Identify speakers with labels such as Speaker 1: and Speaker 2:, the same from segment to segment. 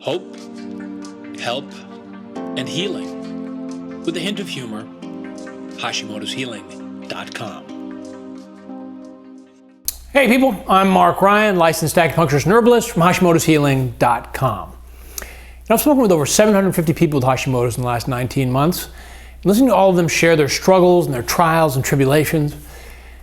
Speaker 1: hope, help, and healing. With a hint of humor, Hashimoto'sHealing.com.
Speaker 2: Hey people, I'm Marc Ryan, licensed acupuncturist and herbalist from Hashimoto'sHealing.com. I've spoken with over 750 people with Hashimoto's in the last 19 months. And listening to all of them share their struggles and their trials and tribulations,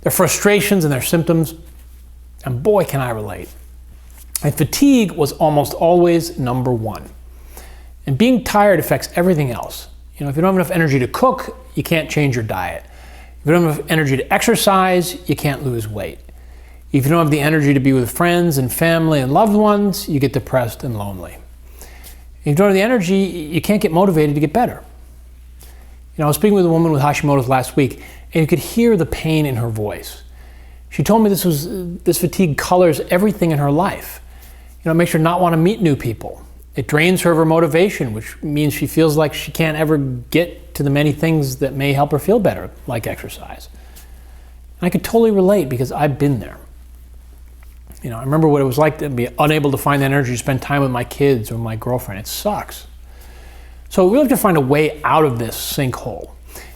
Speaker 2: their frustrations and their symptoms, and boy can I relate. And fatigue was almost always number one. And being tired affects everything else. You know, if you don't have enough energy to cook, you can't change your diet. If you don't have enough energy to exercise, you can't lose weight. If you don't have the energy to be with friends and family and loved ones, you get depressed and lonely. If you don't have the energy, you can't get motivated to get better. You know, I was speaking with a woman with Hashimoto's last week, and you could hear the pain in her voice. She told me this fatigue colors everything in her life. You know, it makes her not want to meet new people. It drains her of her motivation, which means she feels like she can't ever get to the many things that may help her feel better, like exercise. And I could totally relate because I've been there. You know, I remember what it was like to be unable to find the energy to spend time with my kids or my girlfriend. It sucks. So we have to find a way out of this sinkhole.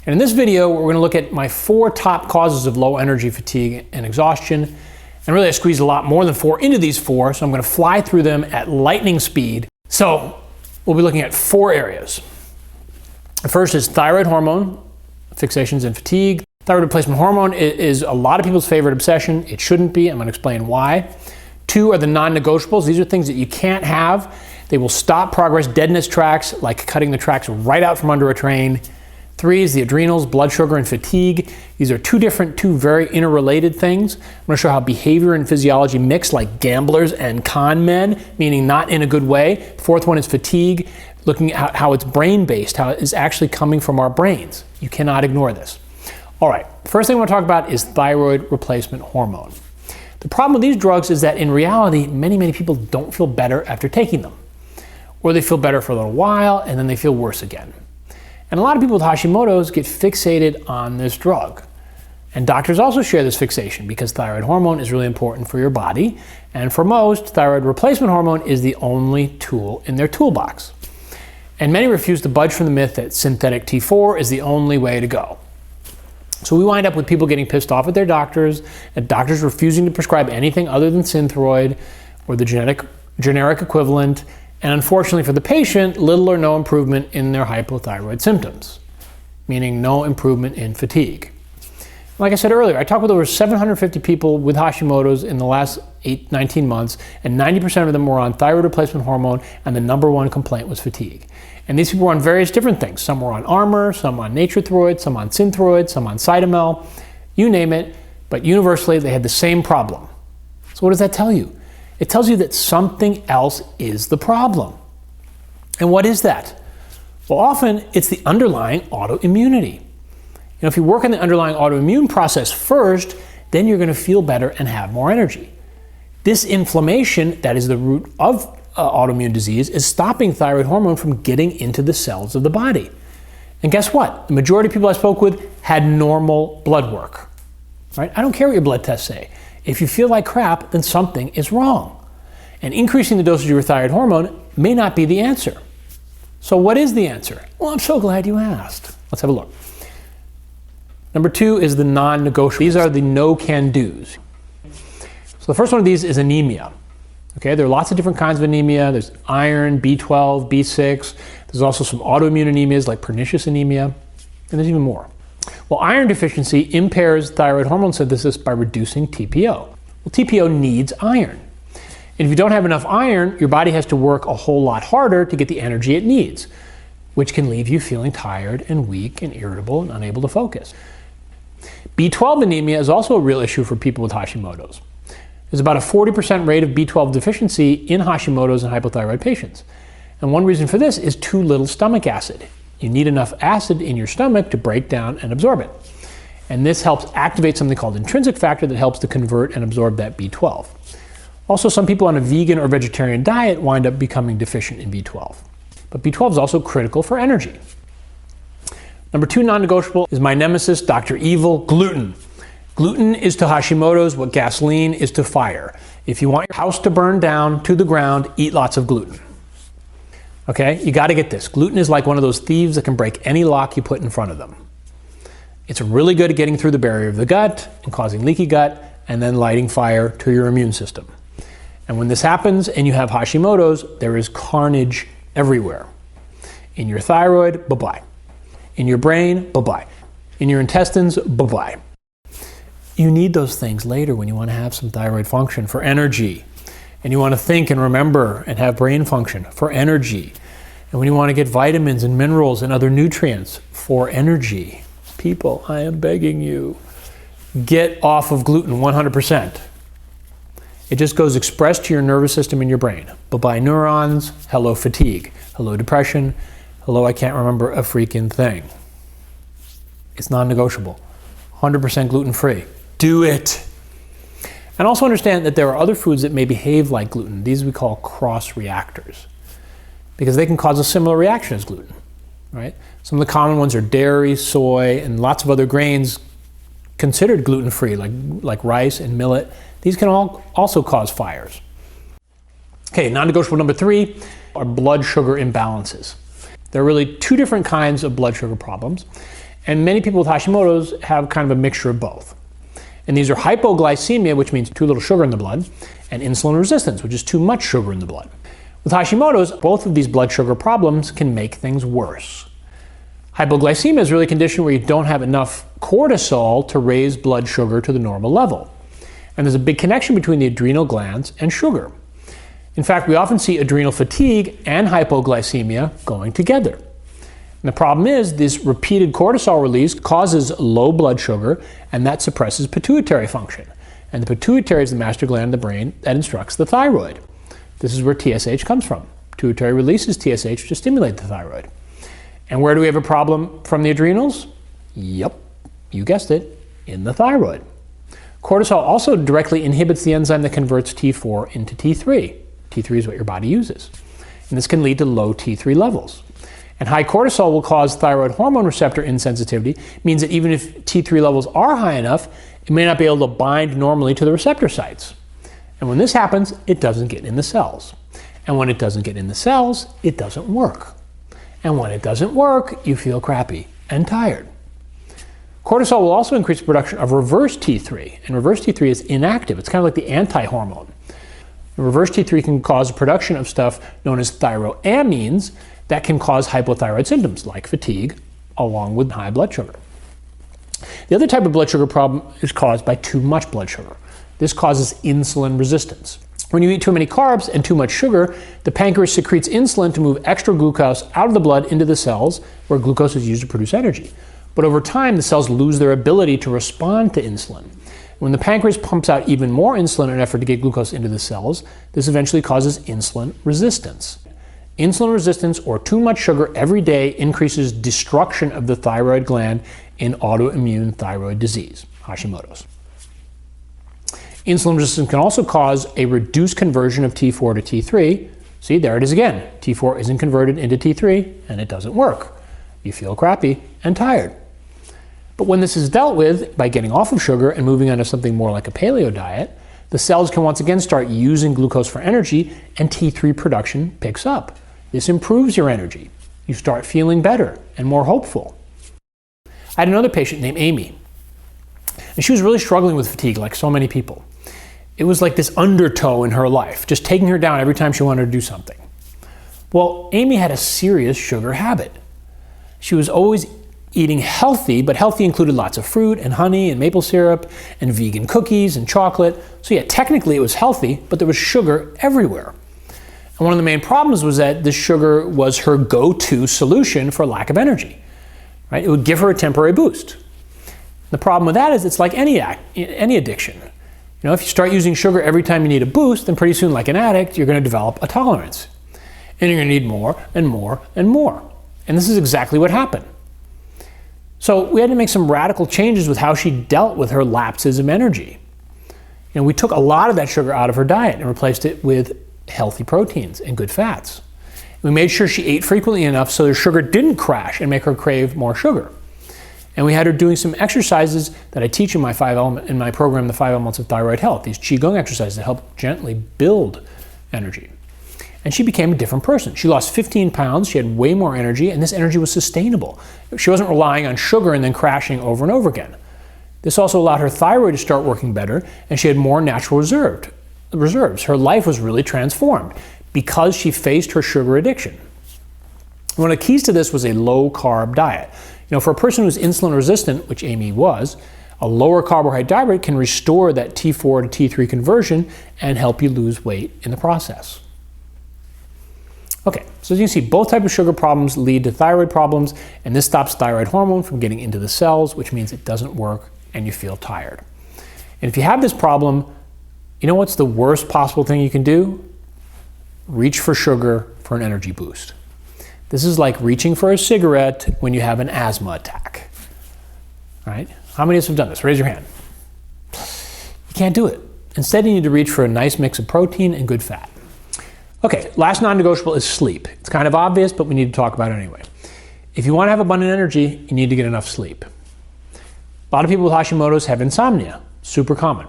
Speaker 2: And in this video, we're going to look at my 4 top causes of low energy fatigue and exhaustion. And really I squeezed a lot more than 4 into these 4, so I'm going to fly through them at lightning speed. So we'll be looking at 4 areas. The first is thyroid hormone fixations and fatigue. Thyroid replacement hormone is a lot of people's favorite obsession. It shouldn't be. I'm going to explain why. 2 are the non-negotiables. These are things that you can't have. They will stop progress, deadness tracks, like cutting the tracks right out from under a train. 3 is the adrenals, blood sugar, and fatigue. These are two very interrelated things. I'm going to show how behavior and physiology mix like gamblers and con men, meaning not in a good way. 4th one is fatigue, looking at how it's brain-based, how it is actually coming from our brains. You cannot ignore this. All right, first thing I want to talk about is thyroid replacement hormone. The problem with these drugs is that in reality, many people don't feel better after taking them. Or they feel better for a little while and then they feel worse again. And a lot of people with Hashimoto's get fixated on this drug. And doctors also share this fixation because thyroid hormone is really important for your body. And for most, thyroid replacement hormone is the only tool in their toolbox. And many refuse to budge from the myth that synthetic T4 is the only way to go. So we wind up with people getting pissed off at their doctors, and doctors refusing to prescribe anything other than Synthroid or the generic equivalent, and unfortunately for the patient, little or no improvement in their hypothyroid symptoms, meaning no improvement in fatigue. Like I said earlier, I talked with over 750 people with Hashimoto's in the last 19 months, and 90% of them were on thyroid replacement hormone, and the #1 complaint was fatigue. And these people were on various different things. Some were on Armour, some on Nature-Throid, some on Synthroid, some on Cytomel, you name it, but universally they had the same problem. So what does that tell you? It tells you that something else is the problem. And what is that? Well, often it's the underlying autoimmunity. You know, if you work on the underlying autoimmune process first, then you're going to feel better and have more energy. This inflammation, that is the root of autoimmune disease, is stopping thyroid hormone from getting into the cells of the body. And guess what? The majority of people I spoke with had normal blood work. Right? I don't care what your blood tests say. If you feel like crap, then something is wrong. And increasing the dosage of your thyroid hormone may not be the answer. So what is the answer? Well, I'm so glad you asked. Let's have a look. Number 2 is the non-negotiables. These are the no-can-dos. So the first one of these is anemia. Okay, there are lots of different kinds of anemia. There's iron, B12, B6. There's also some autoimmune anemias like pernicious anemia, and there's even more. Well, iron deficiency impairs thyroid hormone synthesis by reducing TPO. Well, TPO needs iron. And if you don't have enough iron, your body has to work a whole lot harder to get the energy it needs, which can leave you feeling tired and weak and irritable and unable to focus. B12 anemia is also a real issue for people with Hashimoto's. There's about a 40% rate of B12 deficiency in Hashimoto's and hypothyroid patients. And one reason for this is too little stomach acid. You need enough acid in your stomach to break down and absorb it. And this helps activate something called intrinsic factor that helps to convert and absorb that B12. Also, some people on a vegan or vegetarian diet wind up becoming deficient in B12. But B12 is also critical for energy. Number 2 non-negotiable is my nemesis, Dr. Evil, gluten. Gluten is to Hashimoto's what gasoline is to fire. If you want your house to burn down to the ground, eat lots of gluten. Okay, you got to get this. Gluten is like one of those thieves that can break any lock you put in front of them. It's really good at getting through the barrier of the gut and causing leaky gut and then lighting fire to your immune system. And when this happens and you have Hashimoto's, there is carnage everywhere. In your thyroid, bye-bye. In your brain, bye-bye. In your intestines, bye-bye. You need those things later when you want to have some thyroid function for energy. And you want to think and remember and have brain function for energy. And when you want to get vitamins and minerals and other nutrients for energy. People, I am begging you, get off of gluten 100%. It just goes express to your nervous system and your brain. Bye-bye neurons, hello fatigue, hello depression, hello I can't remember a freaking thing. It's non-negotiable. 100% gluten-free. Do it. And also understand that there are other foods that may behave like gluten. These we call cross-reactors because they can cause a similar reaction as gluten, right? Some of the common ones are dairy, soy, and lots of other grains considered gluten-free, like rice and millet. These can all also cause fires. Okay, non-negotiable number 3 are blood sugar imbalances. There are really 2 different kinds of blood sugar problems, and many people with Hashimoto's have kind of a mixture of both. And these are hypoglycemia, which means too little sugar in the blood, and insulin resistance, which is too much sugar in the blood. With Hashimoto's, both of these blood sugar problems can make things worse. Hypoglycemia is really a condition where you don't have enough cortisol to raise blood sugar to the normal level. And there's a big connection between the adrenal glands and sugar. In fact, we often see adrenal fatigue and hypoglycemia going together. And the problem is this repeated cortisol release causes low blood sugar, and that suppresses pituitary function. And the pituitary is the master gland in the brain that instructs the thyroid. This is where TSH comes from. Pituitary releases TSH to stimulate the thyroid. And where do we have a problem from the adrenals? Yep, you guessed it, in the thyroid. Cortisol also directly inhibits the enzyme that converts T4 into T3. T3 is what your body uses. And this can lead to low T3 levels. And high cortisol will cause thyroid hormone receptor insensitivity, means that even if T3 levels are high enough, it may not be able to bind normally to the receptor sites. And when this happens, it doesn't get in the cells. And when it doesn't get in the cells, it doesn't work. And when it doesn't work, you feel crappy and tired. Cortisol will also increase the production of reverse T3, and reverse T3 is inactive. It's kind of like the anti-hormone. Reverse T3 can cause production of stuff known as thyroamines that can cause hypothyroid symptoms like fatigue along with high blood sugar. The other type of blood sugar problem is caused by too much blood sugar. This causes insulin resistance. When you eat too many carbs and too much sugar, the pancreas secretes insulin to move extra glucose out of the blood into the cells where glucose is used to produce energy. But over time, the cells lose their ability to respond to insulin. When the pancreas pumps out even more insulin in an effort to get glucose into the cells, this eventually causes insulin resistance. Insulin resistance or too much sugar every day increases destruction of the thyroid gland in autoimmune thyroid disease, Hashimoto's. Insulin resistance can also cause a reduced conversion of T4 to T3. See, there it is again. T4 isn't converted into T3 and it doesn't work. You feel crappy and tired. But when this is dealt with by getting off of sugar and moving on to something more like a paleo diet, the cells can once again start using glucose for energy and T3 production picks up. This improves your energy. You start feeling better and more hopeful. I had another patient named Amy, and she was really struggling with fatigue like so many people. It was like this undertow in her life, just taking her down every time she wanted to do something. Well, Amy had a serious sugar habit. She was always eating healthy, but healthy included lots of fruit and honey and maple syrup and vegan cookies and chocolate. So yeah, technically it was healthy, but there was sugar everywhere. And one of the main problems was that this sugar was her go-to solution for lack of energy. Right? It would give her a temporary boost. The problem with that is it's like any addiction. You know, if you start using sugar every time you need a boost, then pretty soon, like an addict, you're going to develop a tolerance. And you're going to need more and more and more. And this is exactly what happened. So we had to make some radical changes with how she dealt with her lapses of energy. You know, we took a lot of that sugar out of her diet and replaced it with healthy proteins and good fats. We made sure she ate frequently enough so her sugar didn't crash and make her crave more sugar. And we had her doing some exercises that I teach in my program, The 5 Elements of Thyroid Health, these Qigong exercises that help gently build energy. and she became a different person. She lost 15 pounds, she had way more energy, and this energy was sustainable. She wasn't relying on sugar and then crashing over and over again. This also allowed her thyroid to start working better, and she had more natural reserves. Her life was really transformed because she faced her sugar addiction. One of the keys to this was a low-carb diet. For a person who's insulin resistant, which Amy was, a lower carbohydrate diet can restore that T4 to T3 conversion and help you lose weight in the process. Okay, so as you can see, both types of sugar problems lead to thyroid problems, and this stops thyroid hormone from getting into the cells, which means it doesn't work and you feel tired. And if you have this problem, you know what's the worst possible thing you can do? Reach for sugar for an energy boost. This is like reaching for a cigarette when you have an asthma attack. All right? How many of us have done this? Raise your hand. You can't do it. Instead, you need to reach for a nice mix of protein and good fat. Okay, last non-negotiable is sleep. It's kind of obvious, but we need to talk about it anyway. If you want to have abundant energy, you need to get enough sleep. A lot of people with Hashimoto's have insomnia, super common.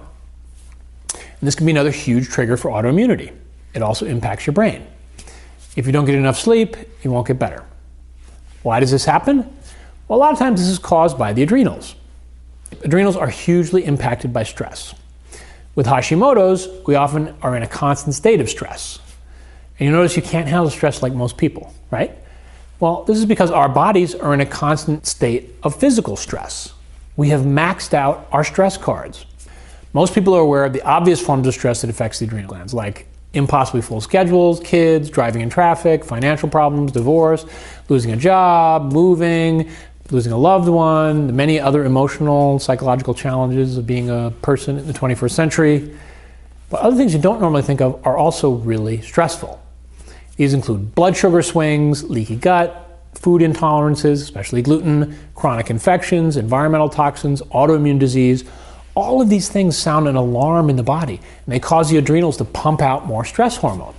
Speaker 2: And this can be another huge trigger for autoimmunity. It also impacts your brain. If you don't get enough sleep, you won't get better. Why does this happen? Well, a lot of times this is caused by the adrenals. Adrenals are hugely impacted by stress. With Hashimoto's, we often are in a constant state of stress. And you notice you can't handle stress like most people, right? Well, this is because our bodies are in a constant state of physical stress. We have maxed out our stress cards. Most people are aware of the obvious forms of stress that affects the adrenal glands, like impossibly full schedules, kids, driving in traffic, financial problems, divorce, losing a job, moving, losing a loved one, the many other emotional, psychological challenges of being a person in the 21st century. But other things you don't normally think of are also really stressful. These include blood sugar swings, leaky gut, food intolerances, especially gluten, chronic infections, environmental toxins, autoimmune disease. All of these things sound an alarm in the body, and they cause the adrenals to pump out more stress hormone.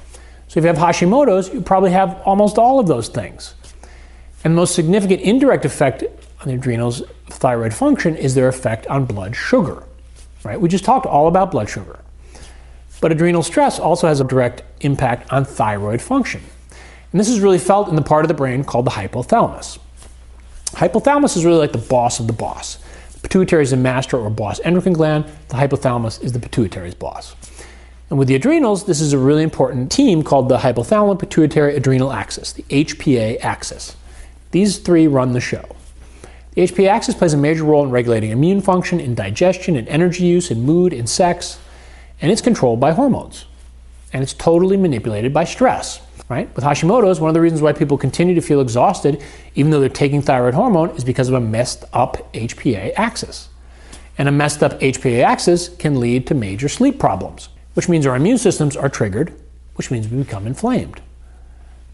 Speaker 2: So if you have Hashimoto's, you probably have almost all of those things. And the most significant indirect effect on the adrenals' thyroid function is their effect on blood sugar. Right? We just talked all about blood sugar. But adrenal stress also has a direct impact on thyroid function. And this is really felt in the part of the brain called the hypothalamus. Hypothalamus is really like the boss of the boss. The pituitary is the master or boss endocrine gland. The hypothalamus is the pituitary's boss. And with the adrenals, this is a really important team called the hypothalamic-pituitary-adrenal axis, the HPA axis. These three run the show. The HPA axis plays a major role in regulating immune function, in digestion, in energy use, in mood, in sex, and it's controlled by hormones. And it's totally manipulated by stress, right? With Hashimoto's, one of the reasons why people continue to feel exhausted, even though they're taking thyroid hormone, is because of a messed up HPA axis. And a messed up HPA axis can lead to major sleep problems, which means our immune systems are triggered, which means we become inflamed,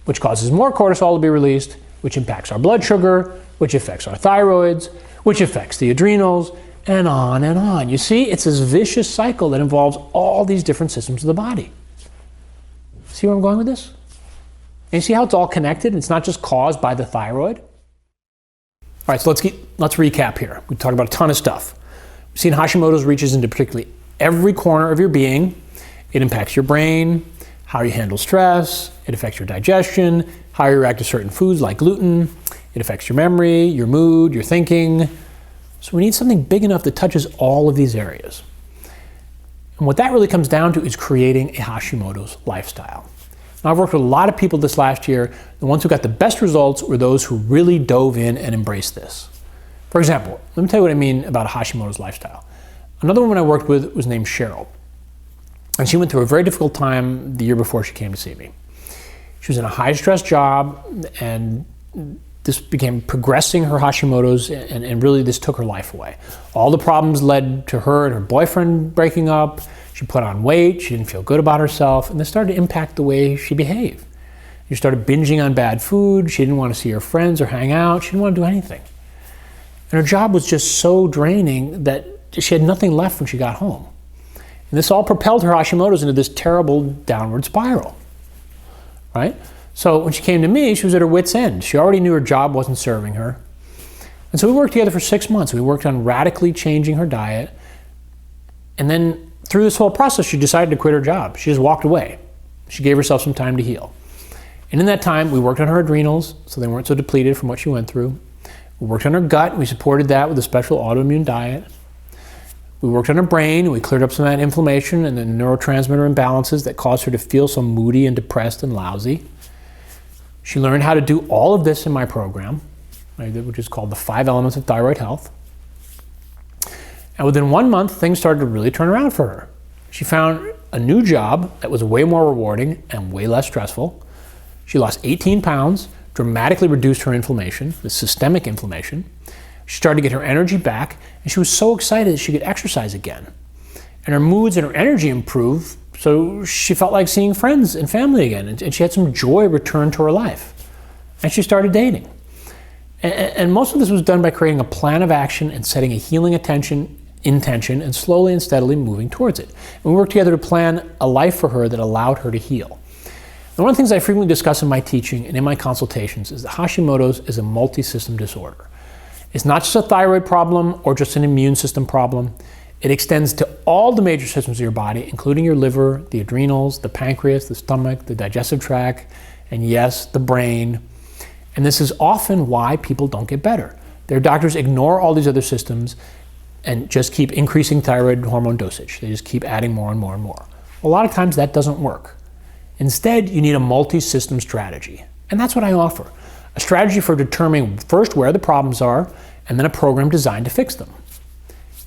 Speaker 2: which causes more cortisol to be released, which impacts our blood sugar, which affects our thyroids, which affects the adrenals, and on and on. You see, it's this vicious cycle that involves all these different systems of the body. See where I'm going with this? And you see how it's all connected? It's not just caused by the thyroid. All right, so let's recap here. We talked about a ton of stuff. We've seen Hashimoto's reaches into particularly every corner of your being. It impacts your brain, how you handle stress, it affects your digestion, how you react to certain foods like gluten, it affects your memory, your mood, your thinking. So we need something big enough that touches all of these areas. And what that really comes down to is creating a Hashimoto's lifestyle. Now, I've worked with a lot of people this last year. The ones who got the best results were those who really dove in and embraced this. For example, let me tell you what I mean about a Hashimoto's lifestyle. Another woman I worked with was named Cheryl. And she went through a very difficult time the year before she came to see me. She was in a high-stress job, and this began progressing her Hashimoto's, and really this took her life away. All the problems led to her and her boyfriend breaking up. She put on weight, she didn't feel good about herself, and this started to impact the way she behaved. She started binging on bad food, she didn't want to see her friends or hang out, she didn't want to do anything. And her job was just so draining that she had nothing left when she got home. And this all propelled her Hashimoto's into this terrible downward spiral, right? So when she came to me, she was at her wit's end. She already knew her job wasn't serving her. And so we worked together for 6 months. We worked on radically changing her diet. And then through this whole process, she decided to quit her job. She just walked away. She gave herself some time to heal. And in that time, we worked on her adrenals so they weren't so depleted from what she went through. We worked on her gut, and we supported that with a special autoimmune diet. We worked on her brain, and we cleared up some of that inflammation and the neurotransmitter imbalances that caused her to feel so moody and depressed and lousy. She learned how to do all of this in my program, right, which is called the 5 Elements of Thyroid Health. And within 1 month, things started to really turn around for her. She found a new job that was way more rewarding and way less stressful. She lost 18 pounds, dramatically reduced her inflammation, the systemic inflammation. She started to get her energy back, and she was so excited that she could exercise again. And her moods and her energy improved, so she felt like seeing friends and family again, and she had some joy return to her life. And she started dating. And most of this was done by creating a plan of action and setting a healing intention, and slowly and steadily moving towards it. And we worked together to plan a life for her that allowed her to heal. And one of the things I frequently discuss in my teaching and in my consultations is that Hashimoto's is a multi-system disorder. It's not just a thyroid problem or just an immune system problem. It extends to all the major systems of your body, including your liver, the adrenals, the pancreas, the stomach, the digestive tract, and yes, the brain. And this is often why people don't get better. Their doctors ignore all these other systems and just keep increasing thyroid hormone dosage. They just keep adding more and more and more. A lot of times that doesn't work. Instead, you need a multi-system strategy. And that's what I offer. A strategy for determining first where the problems are, and then a program designed to fix them.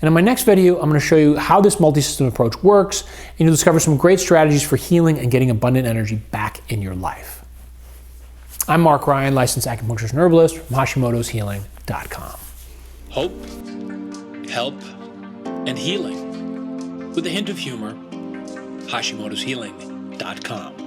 Speaker 2: And in my next video, I'm going to show you how this multi-system approach works, and you'll discover some great strategies for healing and getting abundant energy back in your life. I'm Marc Ryan, licensed acupuncturist and herbalist from Hashimoto'sHealing.com.
Speaker 1: Hope, help, and healing. With a hint of humor, Hashimoto'sHealing.com.